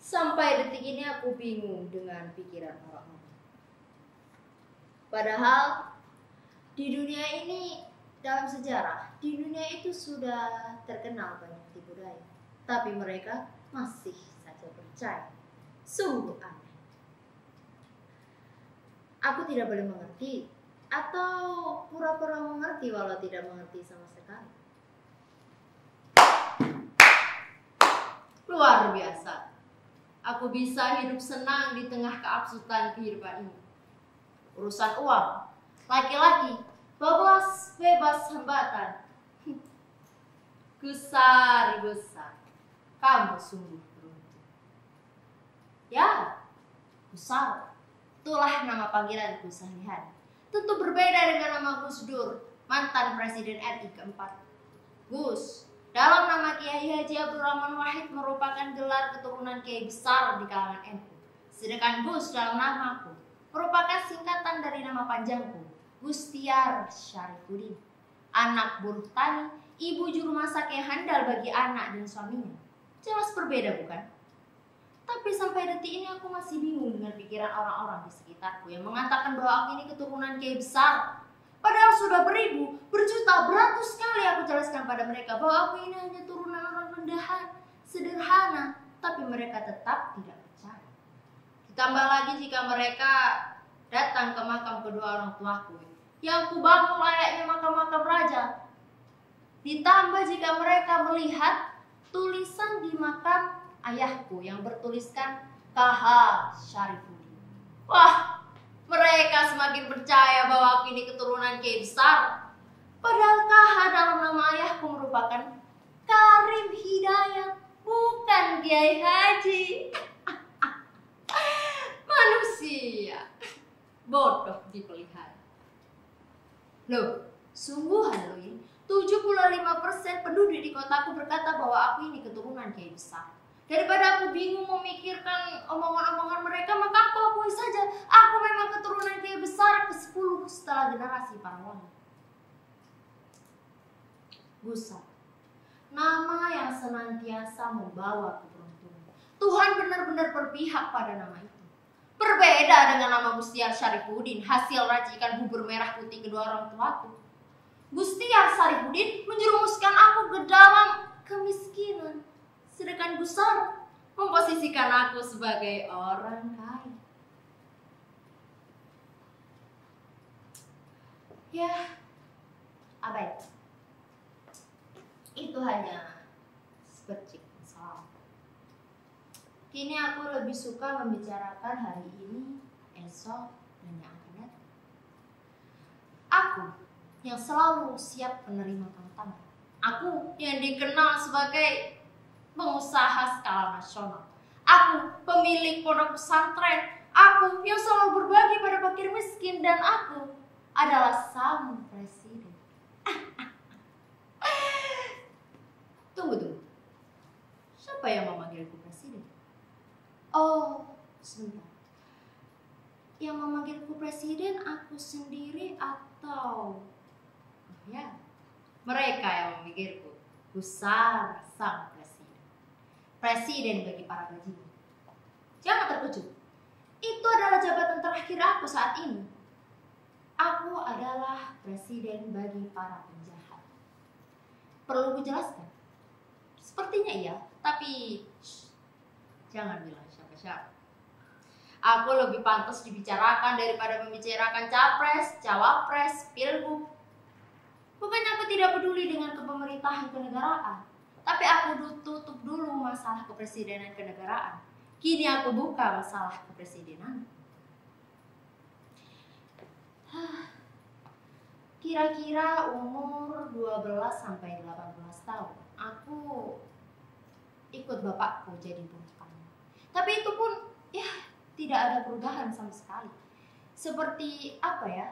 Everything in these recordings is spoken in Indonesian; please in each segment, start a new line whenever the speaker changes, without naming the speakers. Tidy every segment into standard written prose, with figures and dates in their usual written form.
Sampai detik ini aku bingung dengan pikiran orang-orang. Padahal di dunia ini, dalam sejarah, di dunia itu sudah terkenal banyak tipu daya. Tapi mereka masih saja percaya. Sungguh aneh. Aku tidak boleh mengerti atau pura-pura mengerti walau tidak mengerti sama sekali. Luar biasa. Aku bisa hidup senang di tengah keabsurdan kehidupan ini. Urusan uang, laki-laki, bebas hambatan. Gusar, kamu sungguh beruntung. Ya, Gusar, itulah nama panggilanku sehari-hari. Tentu berbeda dengan nama Gus Dur, mantan Presiden RI keempat. Gus, dalam nama Kiai Haji Abdul Rahman Wahid merupakan gelar keturunan kiai besar di kalangan NU. Sedangkan Gus dalam namaku merupakan singkatan dari nama panjangku, Gustiar Syarifuddin. Anak buruh tani, ibu juru masak yang handal bagi anak dan suaminya. Jelas berbeda, bukan? Tapi sampai detik ini aku masih bingung dengan pikiran orang-orang di sekitarku yang mengatakan bahwa aku ini keturunan kiai besar. Padahal sudah beribu, berjuta, beratus kali aku jelaskan pada mereka bahwa aku ini hanya turunan orang rendahan, sederhana, tapi mereka tetap tidak percaya. Ditambah lagi jika mereka datang ke makam kedua orang tuaku yang kubangun layaknya makam-makam raja. Ditambah jika mereka melihat tulisan di makam ayahku yang bertuliskan KH Syarifuddin. Wah, mereka semakin percaya bahwa aku ini keturunan kiai besar. Padahal KH dalam nama ayahku merupakan Karim Hidayat, bukan Kiai Haji. Manusia bodoh dipelihara. Loh, sungguhan loh ini. 75% penduduk di kotaku berkata bahwa aku ini keturunan kiai besar. Daripada aku bingung memikirkan omongan-omongan mereka, maka aku akui saja aku memang keturunan kiai besar ke-10 setelah generasi para wali. Gusa, nama yang senantiasa membawa keberuntungan. Tuhan benar-benar berpihak pada nama itu. Berbeda dengan nama Gustiar Syarifuddin, hasil racikan bubur merah putih kedua orang tuaku. Gustiar Syarifuddin menjerumuskan aku ke dalam kemiskinan. Sedangkan Gusar memposisikan aku sebagai orang kaya. Ya, abai. Itu hanya seperti masalah. Kini aku lebih suka membicarakan hari ini, esok, dan yang akan datang. Aku yang selalu siap menerima tantangan. Aku yang dikenal sebagai pengusaha skala nasional. Aku pemilik pondok pesantren. Aku yang selalu berbagi pada fakir miskin. Dan aku adalah sang presiden. Tunggu. Siapa yang memanggilku presiden? Oh, sebentar. Yang memanggilku presiden aku sendiri atau... Ya, mereka yang memanggilku Gusar sang presiden. Presiden bagi para bajingan. Jangan terkejut. Itu adalah jabatan terakhir aku saat ini. Aku adalah presiden bagi para penjahat. Perlu kujelaskan? Sepertinya iya, tapi jangan bilang siapa-siapa. Aku lebih pantas dibicarakan daripada membicarakan capres, cawapres, pilgub. Bukannya aku tidak peduli dengan kepemerintahan kenegaraan, tapi aku tutup dulu masalah kepresidenan kenegaraan. Kini aku buka masalah kepresidenan. Kira-kira umur 12 sampai 18 tahun. Aku ikut bapakku jadi buruh tani. Tapi itu pun ya tidak ada perubahan sama sekali. Seperti apa ya?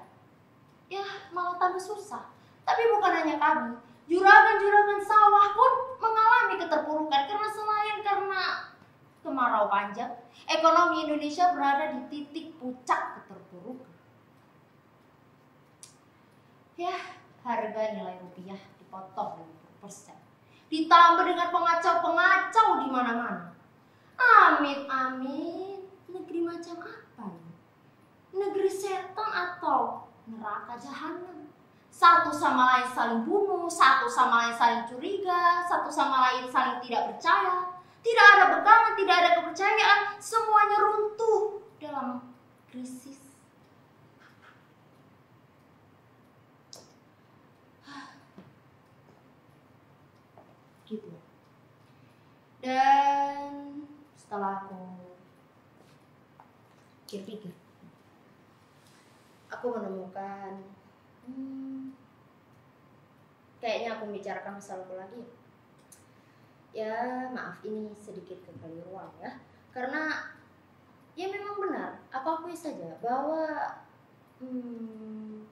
Ya malah tambah susah. Tapi bukan hanya kami, juragan-juragan sawah pun mengalami keterpurukan karena kemarau panjang. Ekonomi Indonesia berada di titik puncak keterpurukan. Ya, harga nilai rupiah dipotong 50%. Ditambah dengan pengacau-pengacau di mana-mana. Amin. Negeri macam apa ini? Negeri setan atau neraka jahanam? Satu sama lain saling bunuh, satu sama lain saling curiga, satu sama lain saling tidak percaya. Tidak ada pegangan, tidak ada kepercayaan, semuanya runtuh dalam krisis. Gitu. Dan setelah aku pikir-pikir, aku menemukan kayaknya aku membicarakan masalahku lagi. Ya maaf, ini sedikit kekeliruan ya, karena ya memang benar, aku akui saja bahwa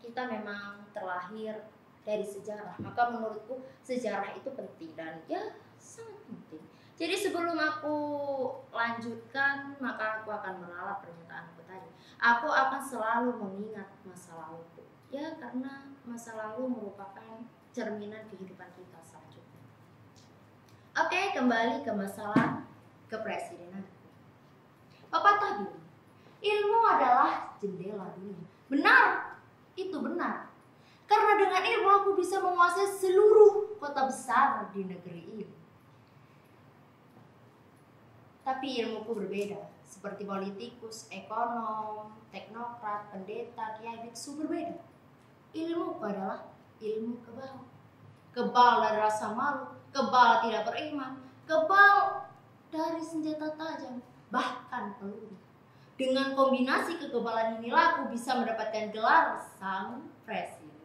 kita memang terlahir dari sejarah. Maka menurutku sejarah itu penting dan ya sangat penting. Jadi sebelum aku lanjutkan, maka aku akan meralat pernyataanku tadi. Aku akan selalu mengingat masa laluku. Ya karena masa lalu merupakan cerminan kehidupan kita selanjutnya. Oke, kembali ke masalah kepresidenan. Pepatah bilang, ilmu adalah jendela dunia. Benar, itu benar. Karena dengan ilmu aku bisa menguasai seluruh kota besar di negeri ini. Tapi ilmuku berbeda, seperti politikus, ekonom, teknokrat, pendeta, kiai, biksu berbeda. Ilmuku adalah ilmu kebal. Kebal dari rasa malu, kebal tidak beriman, kebal dari senjata tajam, bahkan peluru. Dengan kombinasi kekebalan inilah aku bisa mendapatkan gelar sang presiden.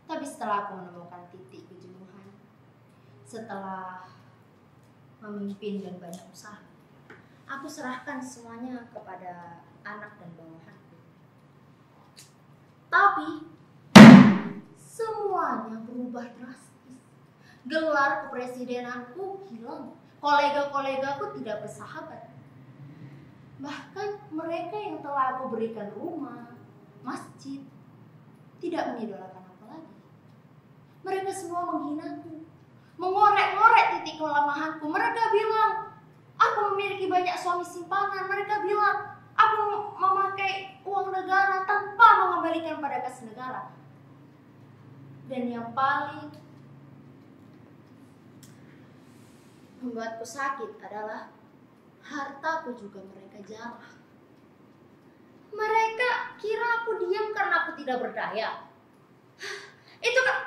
Tapi setelah aku menemukan titik kejenuhan, setelah memimpin dan banyak usaha, aku serahkan semuanya kepada anak dan bawahanku. Tapi semuanya berubah drastis. Gelar kepresidenanku hilang. Kolega-kolegaku tidak bersahabat. Bahkan mereka yang telah aku berikan rumah, masjid, tidak mengidolakan aku lagi. Mereka semua menghinaku, mengorek-ngorek titik kelemahanku. Mereka bilang, aku memiliki banyak suami simpanan. Mereka bilang, aku memakai uang negara tanpa mengembalikan pada kas negara. Dan yang paling membuatku sakit adalah hartaku juga mereka jarah. Mereka kira aku diam karena aku tidak berdaya. Itu kan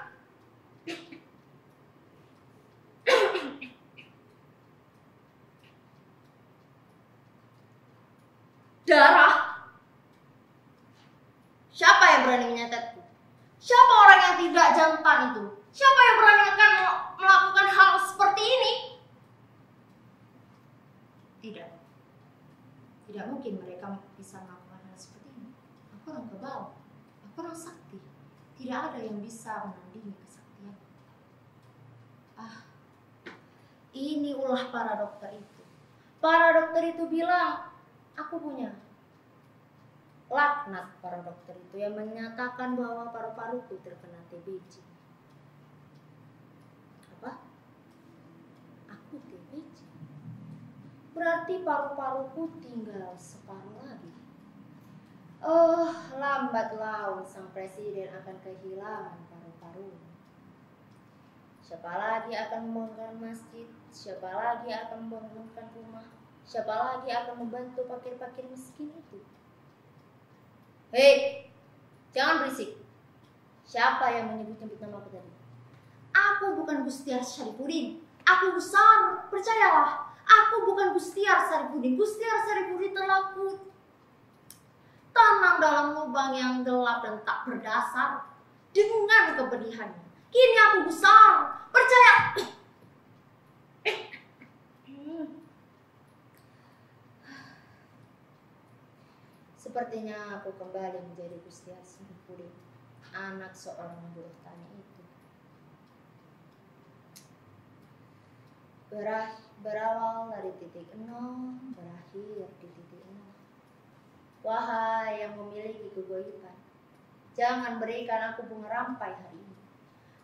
darah. Siapa yang berani menyatetku? Siapa orang yang tidak jantan itu? Siapa yang berani akan melakukan hal seperti ini? Tidak. Tidak mungkin mereka bisa melakukan hal seperti ini. Aku orang kebal. Aku orang sakti. Tidak ada yang bisa menandingi kesaktian. Ini ulah para dokter itu. Para dokter itu bilang, aku punya laknat para dokter itu yang menyatakan bahwa paru-paruku terkena TBC. Apa? Aku TBC? Berarti paru-paruku tinggal separuh lagi. Lambat laun sang presiden akan kehilangan paru-paru. Siapa lagi akan membangun masjid? Siapa lagi akan membangunkan rumah? Siapa lagi akan membantu fakir-fakir miskin itu? Hei, jangan berisik. Siapa yang menyebut-nyebut namaku tadi? Aku bukan Gustiar Syarifudin. Aku besar, percayalah. Aku bukan Gustiar Syarifudin. Gustiar Syarifudin telah ku tanam dalam lubang yang gelap dan tak berdasar dengan kepedihannya. Kini aku besar, percaya. Sepertinya aku kembali menjadi Gustiar Syarifudin, anak seorang buruh tani itu. Berawal dari titik nol, berakhir di titik nol. Wahai yang memiliki kegoiban, jangan berikan aku bunga rampai hari ini.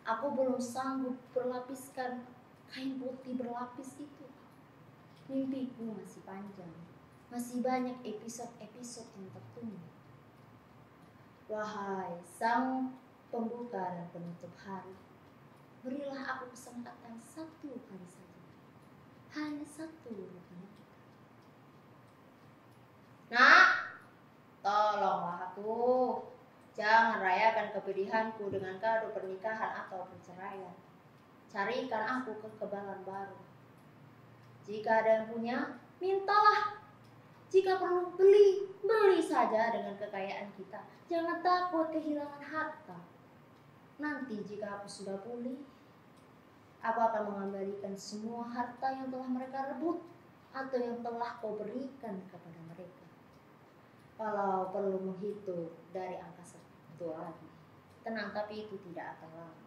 Aku belum sanggup berlapiskan kain putih berlapis itu. Mimpiku masih panjang, masih banyak episode-episode yang tertunda. Wahai sang pembuka dan penutup hari, berilah aku kesempatan satu kali saja, hanya satu kali. Nak, tolonglah aku. Jangan rayakan kepedihanku dengan kado pernikahan atau perceraian. Carikan aku kekebalan baru. Jika ada yang punya, mintalah. Jika perlu beli saja dengan kekayaan kita. Jangan takut kehilangan harta. Nanti jika aku sudah pulih, aku akan mengembalikan semua harta yang telah mereka rebut atau yang telah kau berikan kepada mereka. Kalau perlu menghitung dari angka 1 lagi, tenang, tapi itu tidak akan lama.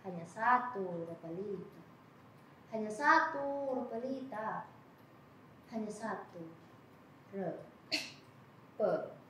Hanya 1 rupalita. Hanya 1 rupalita. Hanya 1 rupalita.